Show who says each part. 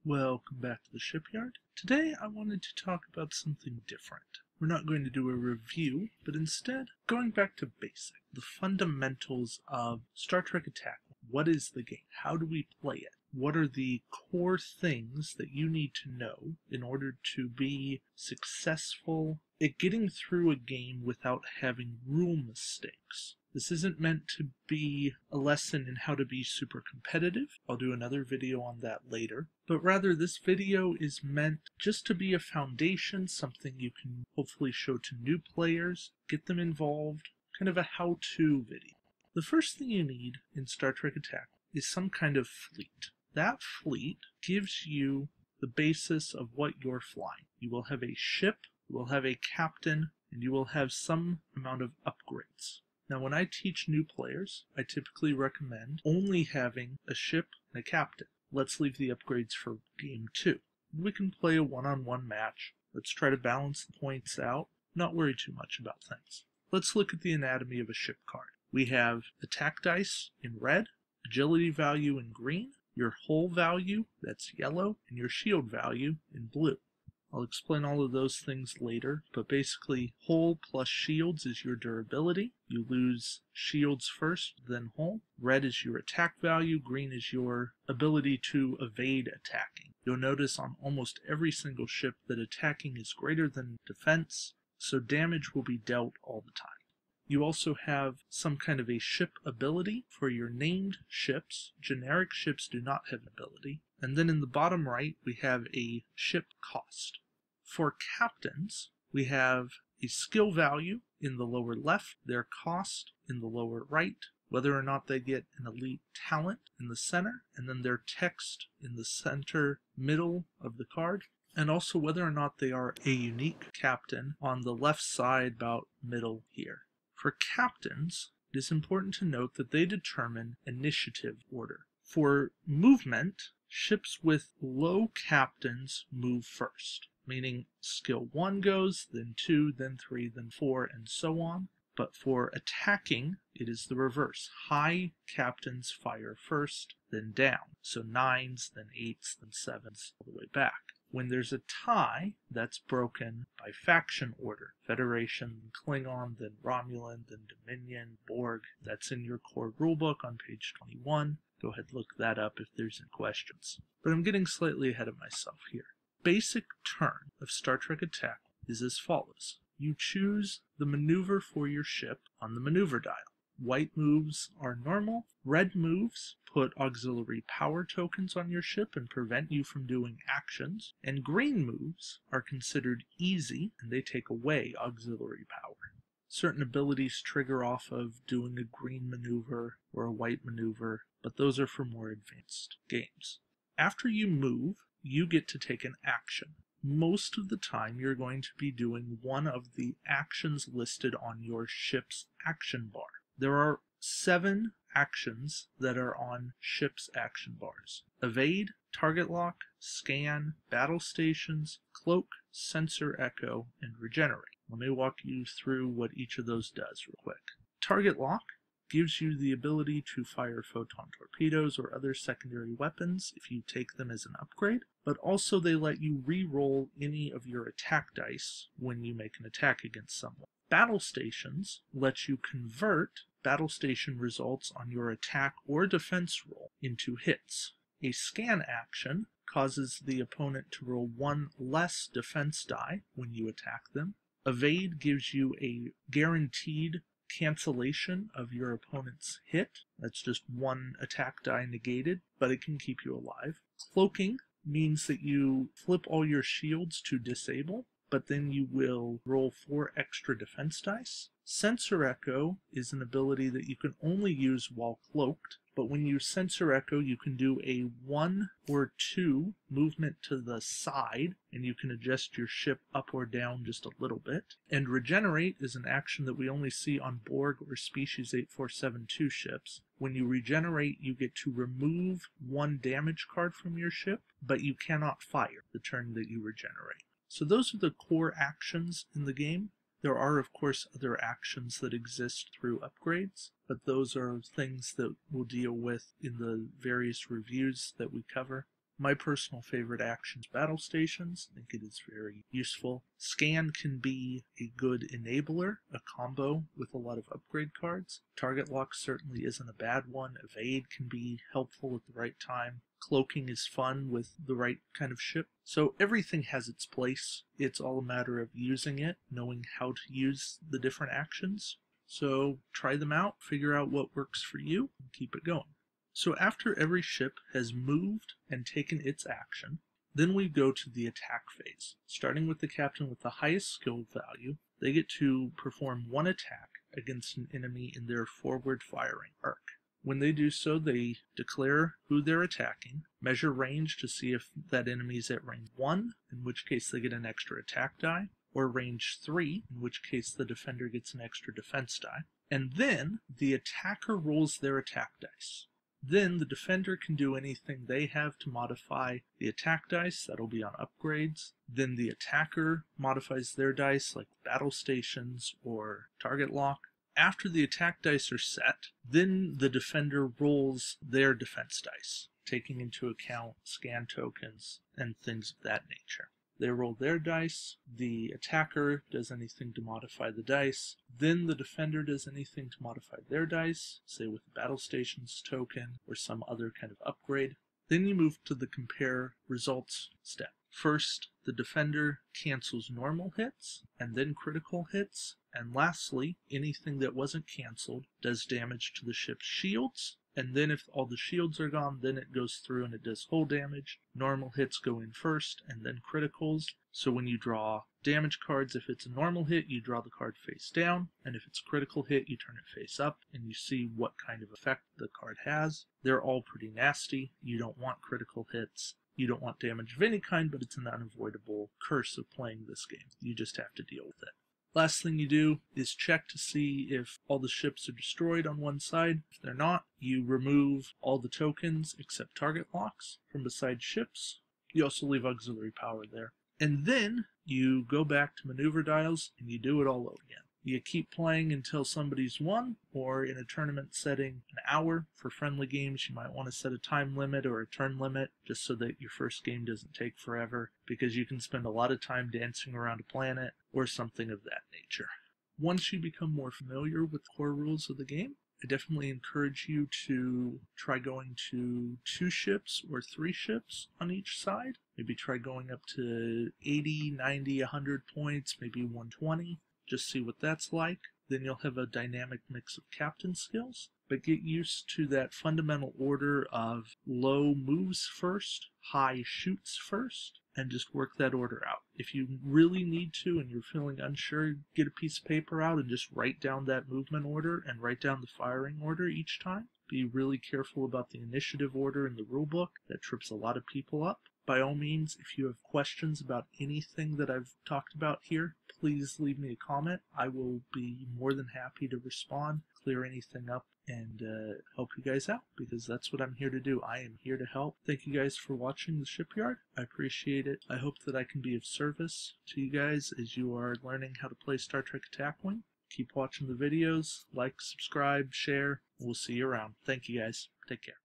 Speaker 1: Welcome back to the Shipyard. Today I wanted to talk about something different. We're not going to do a review, but instead going back to basic, the fundamentals of Star Trek Attack. What is the game? How do we play it? What are the core things that you need to know in order to be successful at getting through a game without having rule mistakes? This isn't meant to be a lesson in how to be super competitive. I'll do another video on that later. But rather, this video is meant just to be a foundation, something you can hopefully show to new players, get them involved, kind of a how-to video. The first thing you need in Star Trek Attack is some kind of fleet. That fleet gives you the basis of what you're flying. You will have a ship, you will have a captain, and you will have some amount of upgrades. Now, when I teach new players, I typically recommend only having a ship and a captain. Let's leave the upgrades for Game 2. We can play a one-on-one match. Let's try to balance the points out, not worry too much about things. Let's look at the anatomy of a ship card. We have attack dice in red, agility value in green, your hull value, that's yellow, and your shield value in blue. I'll explain all of those things later, but basically hull plus shields is your durability. You lose shields first, then hull. Red is your attack value, green is your ability to evade attacking. You'll notice on almost every single ship that attacking is greater than defense, so damage will be dealt all the time. You also have some kind of a ship ability for your named ships. Generic ships do not have an ability. And then in the bottom right, we have a ship cost. For captains, we have a skill value in the lower left, their cost in the lower right, whether or not they get an elite talent in the center, and then their text in the center middle of the card, and also whether or not they are a unique captain on the left side about middle here. For captains, it is important to note that they determine initiative order. For movement, ships with low captains move first, meaning skill 1 goes, then 2, then 3, then 4, and so on. But for attacking, it is the reverse. High captains fire first, then down. So 9s, then 8s, then 7s, all the way back. When there's a tie, that's broken by faction order. Federation, then Klingon, then Romulan, then Dominion, Borg. That's in your core rulebook on page 21. Go ahead and look that up if there's any questions. But I'm getting slightly ahead of myself here. Basic turn of Star Trek Attack is as follows. You choose the maneuver for your ship on the maneuver dial. White moves are normal. Red moves put auxiliary power tokens on your ship and prevent you from doing actions. And green moves are considered easy and they take away auxiliary power. Certain abilities trigger off of doing a green maneuver or a white maneuver, but those are for more advanced games. After you move, you get to take an action. Most of the time, you're going to be doing one of the actions listed on your ship's action bar. There are 7 actions that are on ship's action bars. Evade, target lock, scan, battle stations, cloak, sensor echo, and regenerate. Let me walk you through what each of those does real quick. Target lock gives you the ability to fire photon torpedoes or other secondary weapons if you take them as an upgrade, but also they let you re-roll any of your attack dice when you make an attack against someone. Battle stations let you convert battle station results on your attack or defense roll into hits. A scan action causes the opponent to roll 1 less defense die when you attack them. Evade gives you a guaranteed cancellation of your opponent's hit. That's just 1 attack die negated, but it can keep you alive. Cloaking means that you flip all your shields to disable, but then you will roll 4 extra defense dice. Sensor Echo is an ability that you can only use while cloaked, but when you Sensor Echo, you can do a 1 or 2 movement to the side, and you can adjust your ship up or down just a little bit. And Regenerate is an action that we only see on Borg or Species 8472 ships. When you regenerate, you get to remove 1 damage card from your ship, but you cannot fire the turn that you regenerate. So those are the core actions in the game. There are, of course, other actions that exist through upgrades, but those are things that we'll deal with in the various reviews that we cover. My personal favorite action is battle stations. I think it is very useful. Scan can be a good enabler, a combo with a lot of upgrade cards. Target lock certainly isn't a bad one. Evade can be helpful at the right time. Cloaking is fun with the right kind of ship. So everything has its place. It's all a matter of using it, knowing how to use the different actions. So try them out, figure out what works for you, and keep it going. So after every ship has moved and taken its action, then we go to the attack phase. Starting with the captain with the highest skill value, they get to perform one attack against an enemy in their forward firing arc. When they do so, they declare who they're attacking, measure range to see if that enemy is at range 1, in which case they get an extra attack die, or range 3, in which case the defender gets an extra defense die. And then the attacker rolls their attack dice. Then the defender can do anything they have to modify the attack dice, that'll be on upgrades. Then the attacker modifies their dice, like battle stations or target lock. After the attack dice are set, then the defender rolls their defense dice, taking into account scan tokens and things of that nature. They roll their dice, the attacker does anything to modify the dice, then the defender does anything to modify their dice, say with the battle stations token or some other kind of upgrade. Then you move to the compare results step. First, the defender cancels normal hits, and then critical hits, and lastly, anything that wasn't canceled does damage to the ship's shields, and then if all the shields are gone, then it goes through and it does hull damage. Normal hits go in first, and then criticals. So when you draw damage cards, if it's a normal hit, you draw the card face down, and if it's a critical hit, you turn it face up, and you see what kind of effect the card has. They're all pretty nasty. You don't want critical hits. You don't want damage of any kind, but it's an unavoidable curse of playing this game. You just have to deal with it. Last thing you do is check to see if all the ships are destroyed on one side. If they're not, you remove all the tokens except target locks from beside ships. You also leave auxiliary power there. And then you go back to maneuver dials and you do it all over again. You keep playing until somebody's won, or in a tournament setting, an hour. For friendly games, you might want to set a time limit or a turn limit, just so that your first game doesn't take forever, because you can spend a lot of time dancing around a planet, or something of that nature. Once you become more familiar with the core rules of the game, I definitely encourage you to try going to 2 ships or 3 ships on each side. Maybe try going up to 80, 90, 100 points, maybe 120. Just see what that's like. Then you'll have a dynamic mix of captain skills, but get used to that fundamental order of low moves first, high shoots first, and just work that order out. If you really need to and you're feeling unsure, get a piece of paper out and just write down that movement order and write down the firing order each time. Be really careful about the initiative order in the rulebook. That trips a lot of people up. By all means, if you have questions about anything that I've talked about here, please leave me a comment. I will be more than happy to respond, clear anything up, and help you guys out, because that's what I'm here to do. I am here to help. Thank you guys for watching the Shipyard. I appreciate it. I hope that I can be of service to you guys as you are learning how to play Star Trek Attack Wing. Keep watching the videos, like, subscribe, share. We'll see you around. Thank you guys. Take care.